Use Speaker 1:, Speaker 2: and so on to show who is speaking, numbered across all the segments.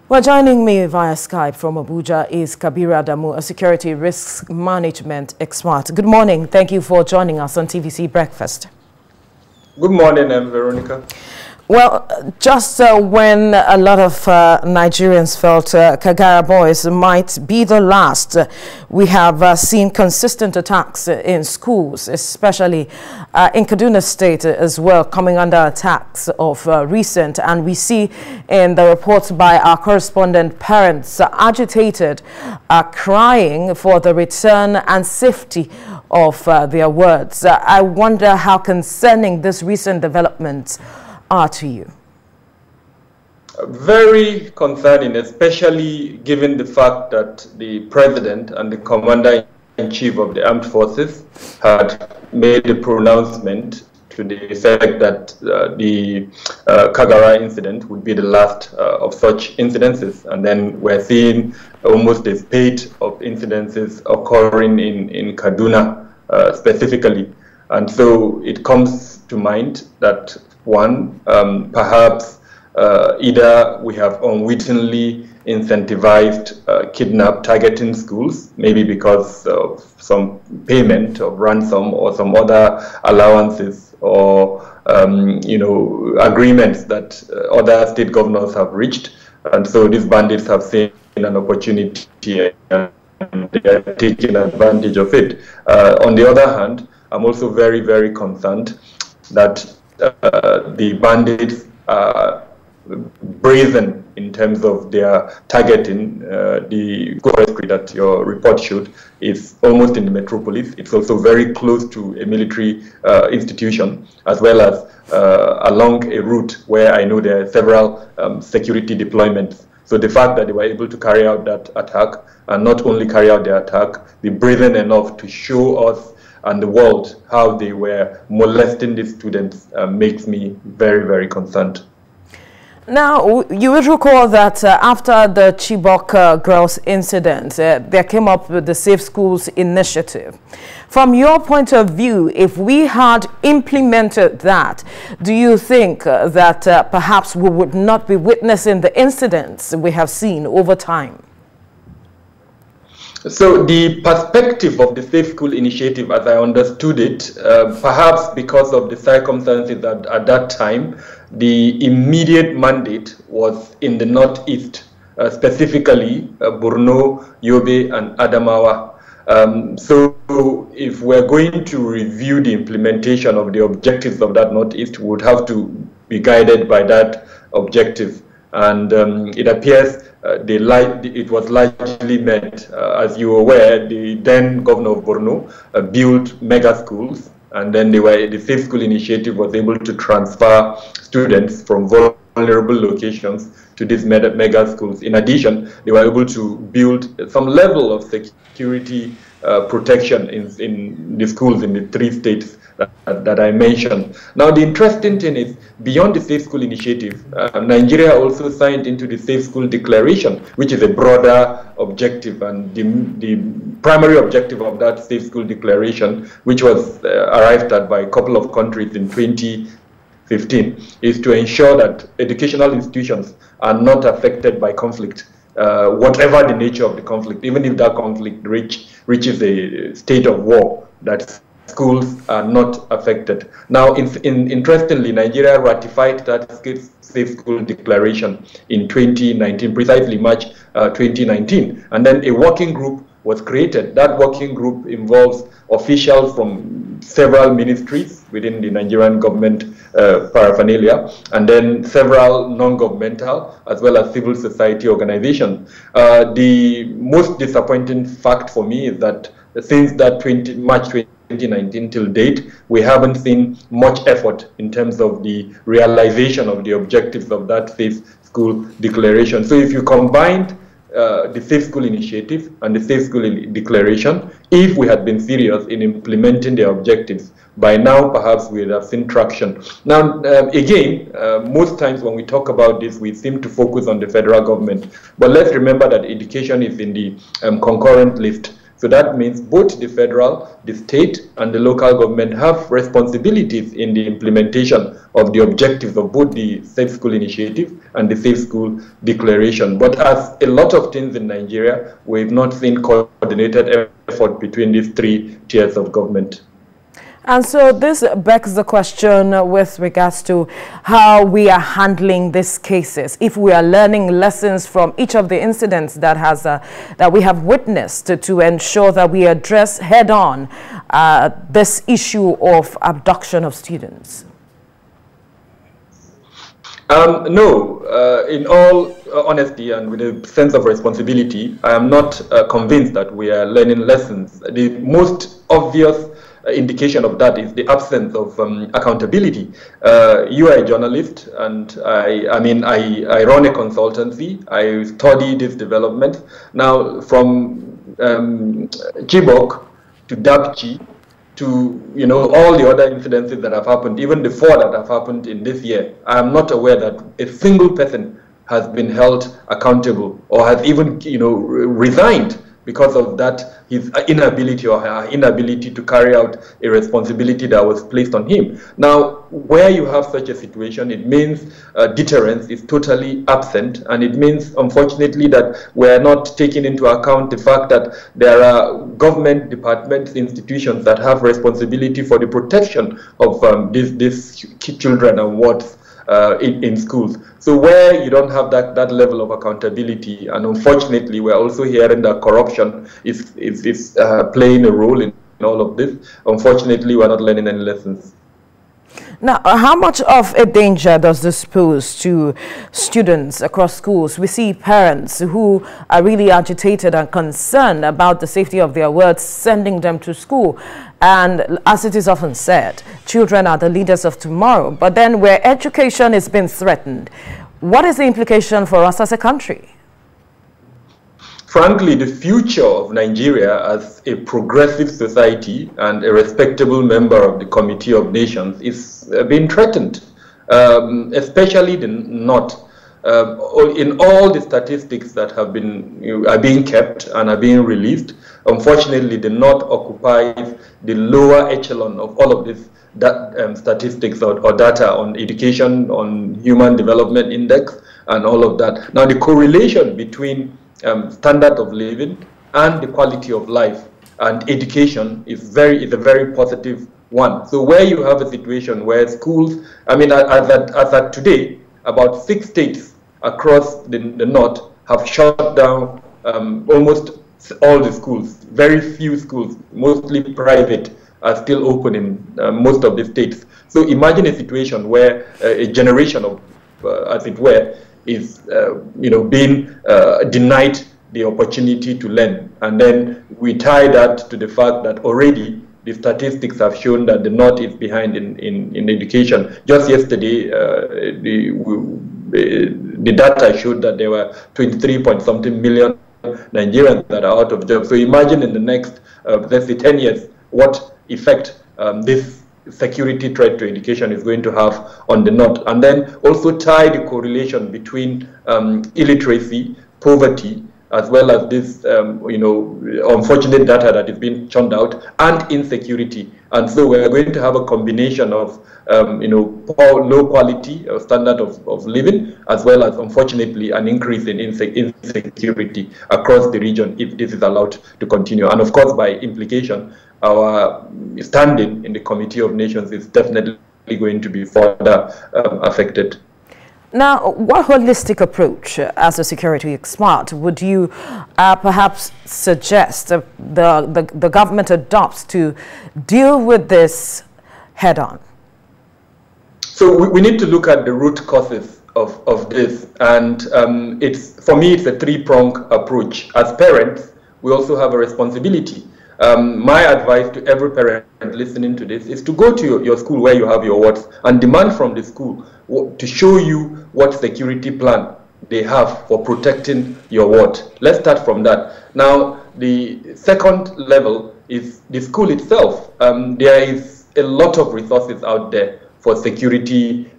Speaker 1: Well, joining me via Skype from Abuja is Kabiru Adamu, a security risk management expert. Good morning. Thank you for joining us on TVC Breakfast.
Speaker 2: Good morning, Veronica.
Speaker 1: Well, just when a lot of Nigerians felt Kagara boys might be the last, we have seen consistent attacks in schools, especially in Kaduna State as well, coming under attacks of recent. And we see in the reports by our correspondent, parents agitated, crying for the return and safety of their words. I wonder how concerning this recent development are to you.
Speaker 2: Very concerning, especially given the fact that the president and the commander-in-chief of the armed forces had made a pronouncement to the effect that the Kagara incident would be the last of such incidences. And then we're seeing almost a spate of incidences occurring in Kaduna specifically. And so it comes to mind that one, perhaps either we have unwittingly incentivized kidnap targeting schools, maybe because of some payment of ransom or some other allowances or agreements that other state governors have reached, and so these bandits have seen an opportunity and they are taking advantage of it. On the other hand, I'm also very, very concerned that the bandits are brazen in terms of their targeting. The forestry that your report showed is almost in the metropolis. It's also very close to a military institution, as well as along a route where I know there are several security deployments. So the fact that they were able to carry out that attack, and not only carry out the attack, be brazen enough to show us and the world how they were molesting the students makes me very, very concerned.
Speaker 1: Now, you would recall that after the Chibok girls incident, there came up with the Safe Schools initiative. From your point of view, if we had implemented that, do you think that perhaps we would not be witnessing the incidents we have seen over time?
Speaker 2: So the perspective of the Safe School initiative, as I understood it, perhaps because of the circumstances at that time, the immediate mandate was in the northeast, specifically Borno, Yobe, and Adamawa. So if we're going to review the implementation of the objectives of that northeast, we would have to be guided by that objective. And it appears it was largely met. As you are aware, the then governor of Borno built mega schools, and then the Safe School initiative was able to transfer students from vulnerable locations to these mega schools. In addition, they were able to build some level of security protection in the schools in the 3 states that I mentioned. Now, the interesting thing is, beyond the Safe School initiative, Nigeria also signed into the Safe School Declaration, which is a broader objective, and the primary objective of that Safe School Declaration, which was arrived at by a couple of countries in 2015, is to ensure that educational institutions are not affected by conflict, whatever the nature of the conflict, even if that conflict reaches a state of war, that schools are not affected. Now, interestingly, Nigeria ratified that Safe School Declaration in 2019, precisely March 2019. And then a working group was created. That working group involves officials from several ministries within the Nigerian government paraphernalia, and then several non-governmental as well as civil society organizations. The most disappointing fact for me is that since that March 2019 till date, we haven't seen much effort in terms of the realization of the objectives of that Safe School Declaration. So if you combined the Safe School Initiative and the Safe School Declaration, if we had been serious in implementing their objectives, by now perhaps we would have seen traction. Now, again, most times when we talk about this, we seem to focus on the federal government. But let's remember that education is in the concurrent list. So that means both the federal, the state, and the local government have responsibilities in the implementation of the objectives of both the Safe School Initiative and the Safe School Declaration. But as a lot of things in Nigeria, we've not seen coordinated effort between these three tiers of government.
Speaker 1: And so this begs the question with regards to how we are handling these cases. If we are learning lessons from each of the incidents that we have witnessed to ensure that we address head-on this issue of abduction of students.
Speaker 2: No, in all honesty and with a sense of responsibility, I am not convinced that we are learning lessons. The most obvious indication of that is the absence of accountability. You are a journalist, and I run a consultancy. I study this development. Now, from Chibok to Dapchi to all the other incidences that have happened, even the 4 that have happened in this year, I am not aware that a single person has been held accountable or has even resigned because of that, his inability or her inability to carry out a responsibility that was placed on him. Now, where you have such a situation, it means deterrence is totally absent, and it means, unfortunately, that we are not taking into account the fact that there are government departments, institutions that have responsibility for the protection of these children and wards in schools. So where you don't have that level of accountability, and unfortunately we're also hearing that corruption is playing a role in all of this, unfortunately we're not learning any lessons.
Speaker 1: Now, how much of a danger does this pose to students across schools? We see parents who are really agitated and concerned about the safety of their wards sending them to school. And as it is often said, children are the leaders of tomorrow. But then where education is being threatened, what is the implication for us as a country?
Speaker 2: Frankly, the future of Nigeria as a progressive society and a respectable member of the Committee of Nations is being threatened, especially the North. In all the statistics that are being kept and are being released, unfortunately, the North occupies the lower echelon of all of this statistics or data on education, on Human Development Index, and all of that. Now, the correlation between standard of living and the quality of life and education is a very positive one. So where you have a situation where schools, as at today, about 6 states across the North have shut down almost all the schools. Very few schools, mostly private, are still open in most of the states. So imagine a situation where a generation of, as it were, is being denied the opportunity to learn. And then we tie that to the fact that already the statistics have shown that the North is behind in education. Just yesterday, the data showed that there were 23-point-something million Nigerians that are out of jobs. So imagine in the next, let's say, 10 years, what effect this security threat to education is going to have on the North. And then also tie the correlation between illiteracy, poverty, as well as this unfortunate data that is being churned out, and insecurity. And so we're going to have a combination of poor, low quality standard of living, as well as, unfortunately, an increase in insecurity across the region if this is allowed to continue. And of course, by implication, our standing in the Committee of Nations is definitely going to be further affected.
Speaker 1: Now, what holistic approach as a security expert would you perhaps suggest the government adopts to deal with this head-on?
Speaker 2: So we need to look at the root causes of this, and for me it's a three-pronged approach. As parents, we also have a responsibility. My advice to every parent listening to this is to go to your school where you have your wards and demand from the school to show you what security plan they have for protecting your ward. Let's start from that. Now, the second level is the school itself. There is a lot of resources out there for security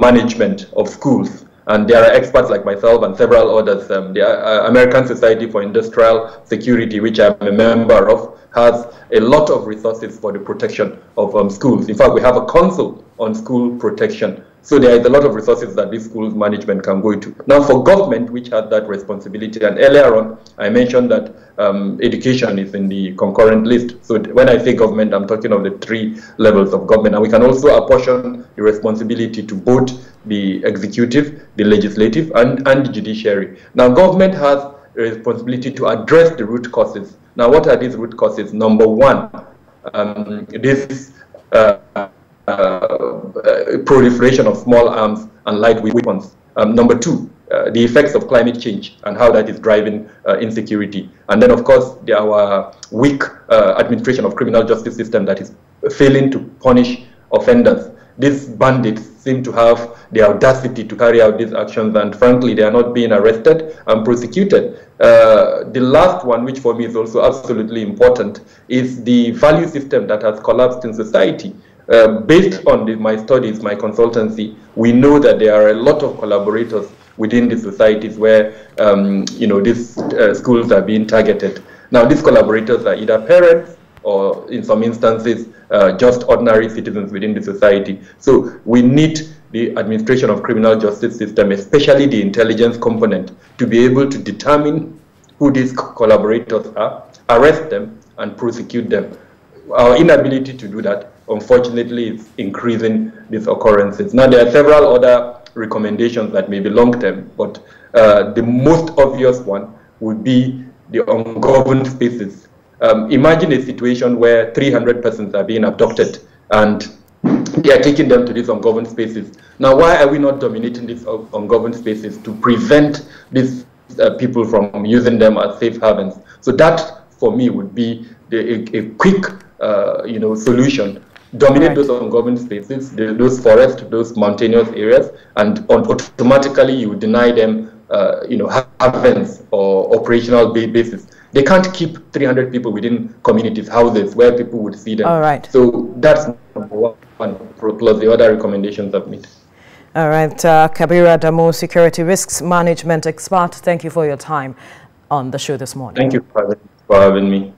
Speaker 2: management of schools. And there are experts like myself and several others. The American Society for Industrial Security, which I'm a member of, has a lot of resources for the protection of schools. In fact, we have a council on school protection. So there is a lot of resources that this school's management can go into. Now for government, which has that responsibility, and earlier on, I mentioned that education is in the concurrent list. So when I say government, I'm talking of the 3 levels of government. And we can also apportion the responsibility to both the executive, the legislative, and the judiciary. Now government has a responsibility to address the root causes. Now what are these root causes? Number 1, this proliferation of small arms and light weapons. Number 2, the effects of climate change and how that is driving insecurity. And then, of course, our weak administration of criminal justice system that is failing to punish offenders. These bandits seem to have the audacity to carry out these actions, and frankly, they are not being arrested and prosecuted. The last one, which for me is also absolutely important, is the value system that has collapsed in society. Based on my studies, my consultancy, we know that there are a lot of collaborators within the societies where these schools are being targeted. Now, these collaborators are either parents or, in some instances, just ordinary citizens within the society. So we need the administration of criminal justice system, especially the intelligence component, to be able to determine who these collaborators are, arrest them, and prosecute them. Our inability to do that, unfortunately, is increasing these occurrences. Now, there are several other recommendations that may be long-term, but the most obvious one would be the ungoverned spaces. Imagine a situation where 300 persons are being abducted and they are taking them to these ungoverned spaces. Now, why are we not dominating these ungoverned spaces to prevent these people from using them as safe havens? So that, for me, would be a quick solution. Dominate those ungoverned spaces, those forests, those mountainous areas, and automatically you deny them havens or operational bases. They can't keep 300 people within communities, houses, where people would see them.
Speaker 1: All right.
Speaker 2: So that's number 1, plus the other recommendations I've made.
Speaker 1: All right. Kabiru Adamu, Security Risks Management Expert, thank you for your time on the show this morning.
Speaker 2: Thank you for having me.